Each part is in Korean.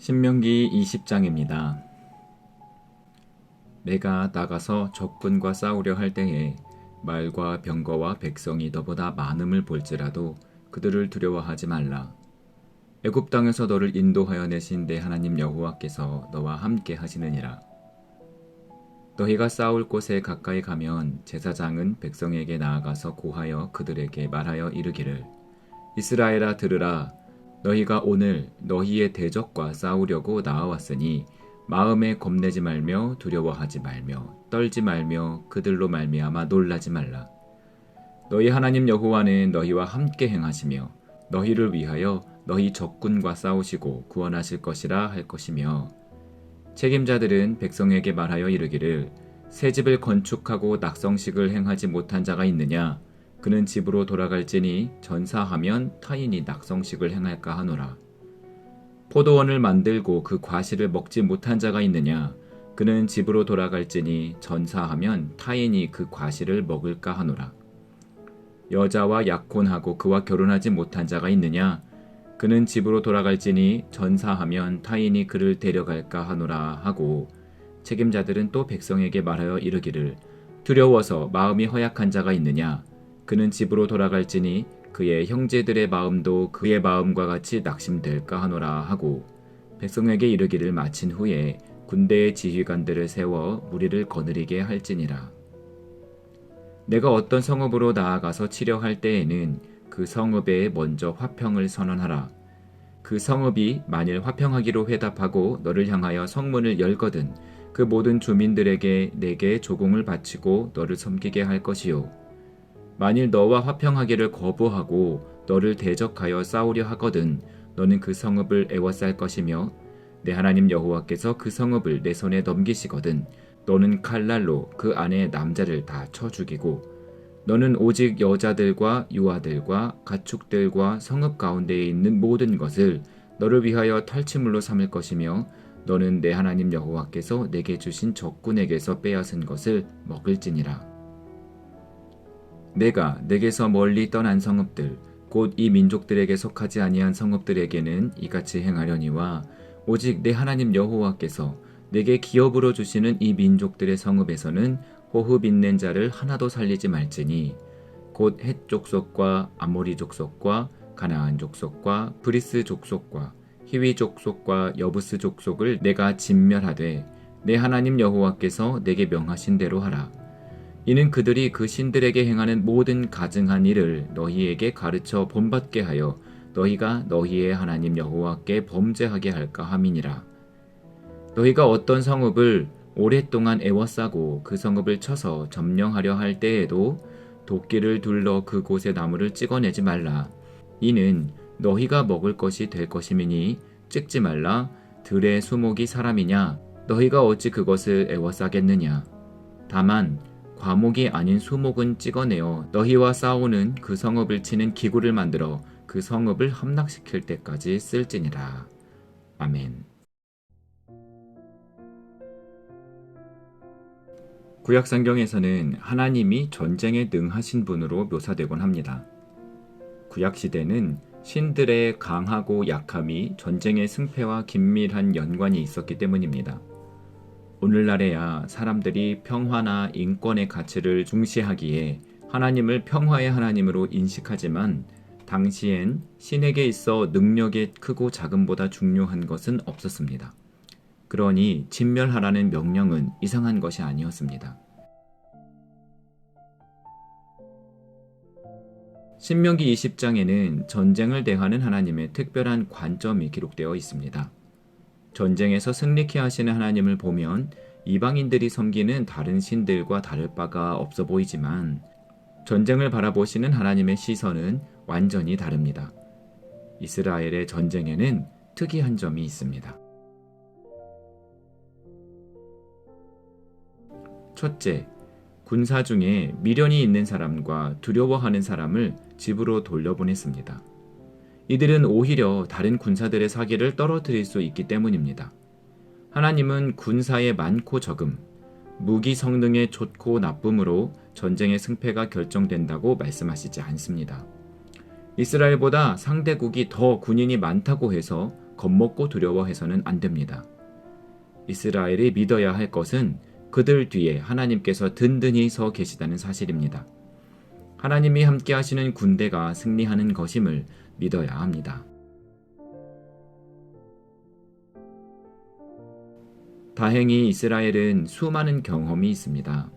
신명기 20장입니다. 내가 나가서 적군과 싸우려 할 때에 말과 병거와 백성이 너보다 많음을 볼지라도 그들을 두려워하지 말라. 애굽 땅에서 너를 인도하여 내신 내 하나님 여호와께서 너와 함께 하시느니라. 너희가 싸울 곳에 가까이 가면 제사장은 백성에게 나아가서 고하여 그들에게 말하여 이르기를, 이스라엘아 들으라. 너희가 오늘 너희의 대적과 싸우려고 나아왔으니 마음에 겁내지 말며 두려워하지 말며 떨지 말며 그들로 말미암아 놀라지 말라. 너희 하나님 여호와는 너희와 함께 행하시며 너희를 위하여 너희 적군과 싸우시고 구원하실 것이라 할 것이며, 책임자들은 백성에게 말하여 이르기를, 새 집을 건축하고 낙성식을 행하지 못한 자가 있느냐? 그는 집으로 돌아갈지니 전사하면 타인이 낙성식을 행할까 하노라. 포도원을 만들고 그 과실을 먹지 못한 자가 있느냐? 그는 집으로 돌아갈지니 전사하면 타인이 그 과실을 먹을까 하노라. 여자와 약혼하고 그와 결혼하지 못한 자가 있느냐? 그는 집으로 돌아갈지니 전사하면 타인이 그를 데려갈까 하노라 하고, 책임자들은 또 백성에게 말하여 이르기를, 두려워서 마음이 허약한 자가 있느냐? 그는 집으로 돌아갈지니 그의 형제들의 마음도 그의 마음과 같이 낙심될까 하노라 하고, 백성에게 이르기를 마친 후에 군대의 지휘관들을 세워 무리를 거느리게 할지니라. 내가 어떤 성읍으로 나아가서 치려 할 때에는 그 성읍에 먼저 화평을 선언하라. 그 성읍이 만일 화평하기로 회답하고 너를 향하여 성문을 열거든 그 모든 주민들에게 내게 조공을 바치고 너를 섬기게 할 것이요. 만일 너와 화평하기를 거부하고 너를 대적하여 싸우려 하거든 너는 그 성읍을 애워쌀 것이며, 내 하나님 여호와께서 그 성읍을 내 손에 넘기시거든 너는 칼날로 그 안에 남자를 다 쳐 죽이고, 너는 오직 여자들과 유아들과 가축들과 성읍 가운데에 있는 모든 것을 너를 위하여 탈취물로 삼을 것이며, 너는 내 하나님 여호와께서 내게 주신 적군에게서 빼앗은 것을 먹을지니라. 내가 내게서 멀리 떠난 성읍들 곧 이 민족들에게 속하지 아니한 성읍들에게는 이같이 행하려니와, 오직 내 하나님 여호와께서 내게 기업으로 주시는 이 민족들의 성읍에서는 호흡 있는 자를 하나도 살리지 말지니, 곧 헷 족속과 아모리 족속과 가나안 족속과 브리스 족속과 히위 족속과 여부스 족속을 내가 진멸하되 내 하나님 여호와께서 내게 명하신 대로 하라. 이는 그들이 그 신들에게 행하는 모든 가증한 일을 너희에게 가르쳐 본받게 하여 너희가 너희의 하나님 여호와께 범죄하게 할까 함이니라. 너희가 어떤 성읍을 오랫동안 애워싸고 그 성읍을 쳐서 점령하려 할 때에도 도끼를 둘러 그곳의 나무를 찍어내지 말라. 이는 너희가 먹을 것이 될 것임이니 찍지 말라. 들의 수목이 사람이냐? 너희가 어찌 그것을 애워싸겠느냐? 다만 과목이 아닌 수목은 찍어내어 너희와 싸우는 그 성읍을 치는 기구를 만들어 그 성읍을 함락시킬 때까지 쓸지니라. 아멘. 구약성경에서는 하나님이 전쟁에 능하신 분으로 묘사되곤 합니다. 구약시대는 신들의 강하고 약함이 전쟁의 승패와 긴밀한 연관이 있었기 때문입니다. 오늘날에야 사람들이 평화나 인권의 가치를 중시하기에 하나님을 평화의 하나님으로 인식하지만, 당시엔 신에게 있어 능력의 크고 작음보다 중요한 것은 없었습니다. 그러니 진멸하라는 명령은 이상한 것이 아니었습니다. 신명기 20장에는 전쟁을 대하는 하나님의 특별한 관점이 기록되어 있습니다. 전쟁에서 승리케 하시는 하나님을 보면 이방인들이 섬기는 다른 신들과 다를 바가 없어 보이지만, 전쟁을 바라보시는 하나님의 시선은 완전히 다릅니다. 이스라엘의 전쟁에는 특이한 점이 있습니다. 첫째, 군사 중에 미련이 있는 사람과 두려워하는 사람을 집으로 돌려보냈습니다. 이들은 오히려 다른 군사들의 사기를 떨어뜨릴 수 있기 때문입니다. 하나님은 군사의 많고 적음, 무기 성능의 좋고 나쁨으로 전쟁의 승패가 결정된다고 말씀하시지 않습니다. 이스라엘보다 상대국이 더 군인이 많다고 해서 겁먹고 두려워해서는 안 됩니다. 이스라엘이 믿어야 할 것은 그들 뒤에 하나님께서 든든히 서 계시다는 사실입니다. 하나님이 함께 하시는 군대가 승리하는 것임을 믿어야 합니다. 다행히 이스라엘은 수많은 경험이 있습니다.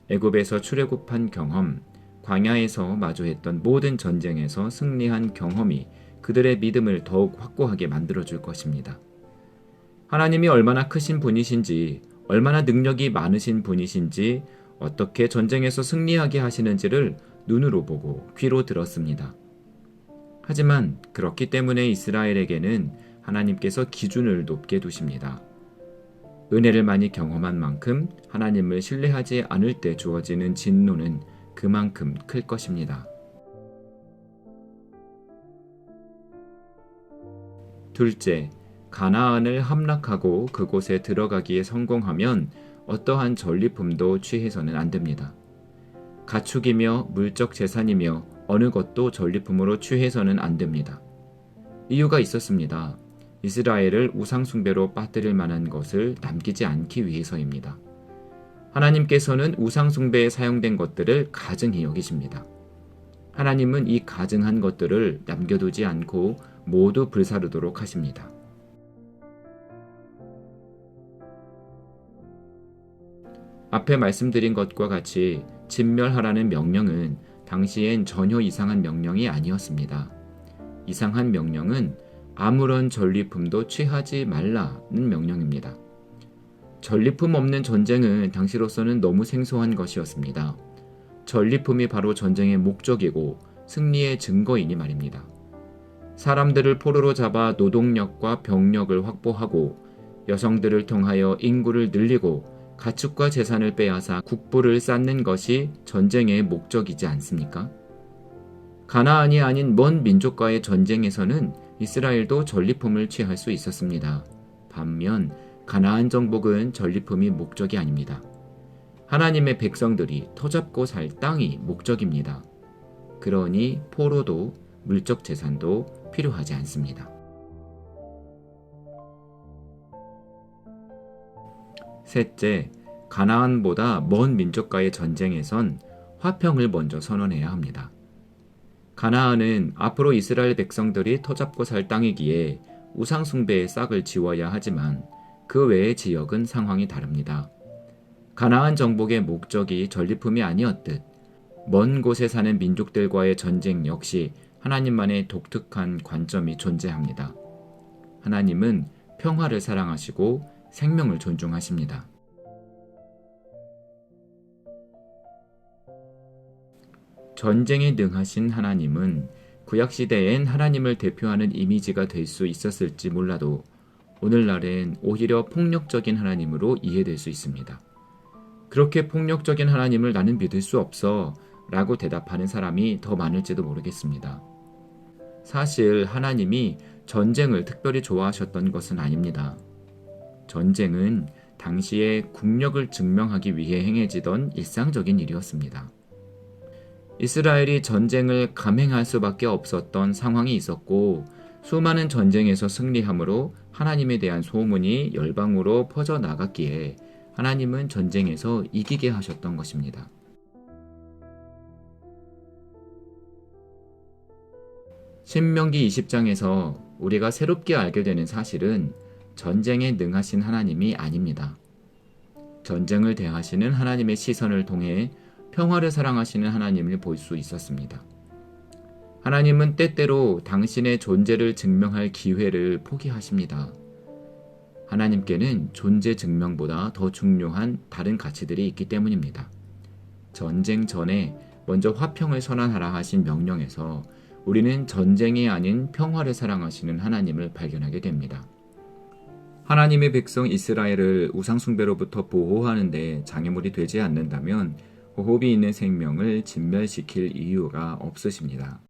애굽에서 출애굽한 경험, 광야에서 마주했던 모든 전쟁에서 승리한 경험이 그들의 믿음을 더욱 확고하게 만들어줄 것입니다. 하나님이 얼마나 크신 분이신지, 얼마나 능력이 많으신 분이신지, 어떻게 전쟁에서 승리하게 하시는지를 눈으로 보고 귀로 들었습니다. 하지만 그렇기 때문에 이스라엘에게는 하나님께서 기준을 높게 두십니다. 은혜를 많이 경험한 만큼 하나님을 신뢰하지 않을 때 주어지는 진노는 그만큼 클 것입니다. 둘째, 가나안을 함락하고 그곳에 들어가기에 성공하면 어떠한 전리품도 취해서는 안 됩니다. 가축이며 물적 재산이며 어느 것도 전리품으로 취해서는 안 됩니다. 이유가 있었습니다. 이스라엘을 우상숭배로 빠뜨릴 만한 것을 남기지 않기 위해서입니다. 하나님께서는 우상숭배에 사용된 것들을 가증히 여기십니다. 하나님은 이 가증한 것들을 남겨두지 않고 모두 불사르도록 하십니다. 앞에 말씀드린 것과 같이 진멸하라는 명령은 당시엔 전혀 이상한 명령이 아니었습니다. 이상한 명령은 아무런 전리품도 취하지 말라는 명령입니다. 전리품 없는 전쟁은 당시로서는 너무 생소한 것이었습니다. 전리품이 바로 전쟁의 목적이고 승리의 증거이니 말입니다. 사람들을 포로로 잡아 노동력과 병력을 확보하고 여성들을 통하여 인구를 늘리고 가축과 재산을 빼앗아 국부를 쌓는 것이 전쟁의 목적이지 않습니까? 가나안이 아닌 먼 민족과의 전쟁에서는 이스라엘도 전리품을 취할 수 있었습니다. 반면 가나안 정복은 전리품이 목적이 아닙니다. 하나님의 백성들이 터잡고 살 땅이 목적입니다. 그러니 포로도 물적 재산도 필요하지 않습니다. 셋째, 가나안보다 먼 민족과의 전쟁에선 화평을 먼저 선언해야 합니다. 가나안은 앞으로 이스라엘 백성들이 터잡고 살 땅이기에 우상숭배의 싹을 지워야 하지만 그 외의 지역은 상황이 다릅니다. 가나안 정복의 목적이 전리품이 아니었듯 먼 곳에 사는 민족들과의 전쟁 역시 하나님만의 독특한 관점이 존재합니다. 하나님은 평화를 사랑하시고 생명을 존중하십니다. 전쟁에 능하신 하나님은 구약시대엔 하나님을 대표하는 이미지가 될 수 있었을지 몰라도 오늘날엔 오히려 폭력적인 하나님으로 이해될 수 있습니다. 그렇게 폭력적인 하나님을 나는 믿을 수 없어 라고 대답하는 사람이 더 많을지도 모르겠습니다. 사실 하나님이 전쟁을 특별히 좋아하셨던 것은 아닙니다. 전쟁은 당시에 국력을 증명하기 위해 행해지던 일상적인 일이었습니다. 이스라엘이 전쟁을 감행할 수밖에 없었던 상황이 있었고 수많은 전쟁에서 승리함으로 하나님에 대한 소문이 열방으로 퍼져나갔기에 하나님은 전쟁에서 이기게 하셨던 것입니다. 신명기 20장에서 우리가 새롭게 알게 되는 사실은 전쟁에 능하신 하나님이 아닙니다. 전쟁을 대하시는 하나님의 시선을 통해 평화를 사랑하시는 하나님을 볼 수 있었습니다. 하나님은 때때로 당신의 존재를 증명할 기회를 포기하십니다. 하나님께는 존재 증명보다 더 중요한 다른 가치들이 있기 때문입니다. 전쟁 전에 먼저 화평을 선언하라 하신 명령에서 우리는 전쟁이 아닌 평화를 사랑하시는 하나님을 발견하게 됩니다. 하나님의 백성 이스라엘을 우상숭배로부터 보호하는 데 장애물이 되지 않는다면 호흡이 있는 생명을 진멸시킬 이유가 없으십니다.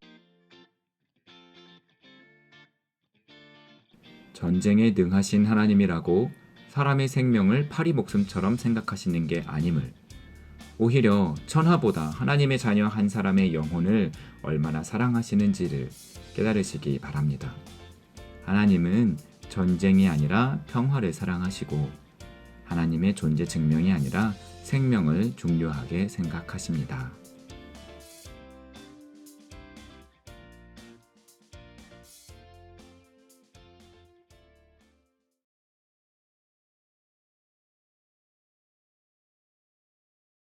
전쟁에 능하신 하나님이라고 사람의 생명을 파리 목숨처럼 생각하시는 게 아님을, 오히려 천하보다 하나님의 자녀 한 사람의 영혼을 얼마나 사랑하시는지를 깨달으시기 바랍니다. 하나님은 전쟁이 아니라 평화를 사랑하시고 하나님의 존재 증명이 아니라 생명을 중요하게 생각하십니다.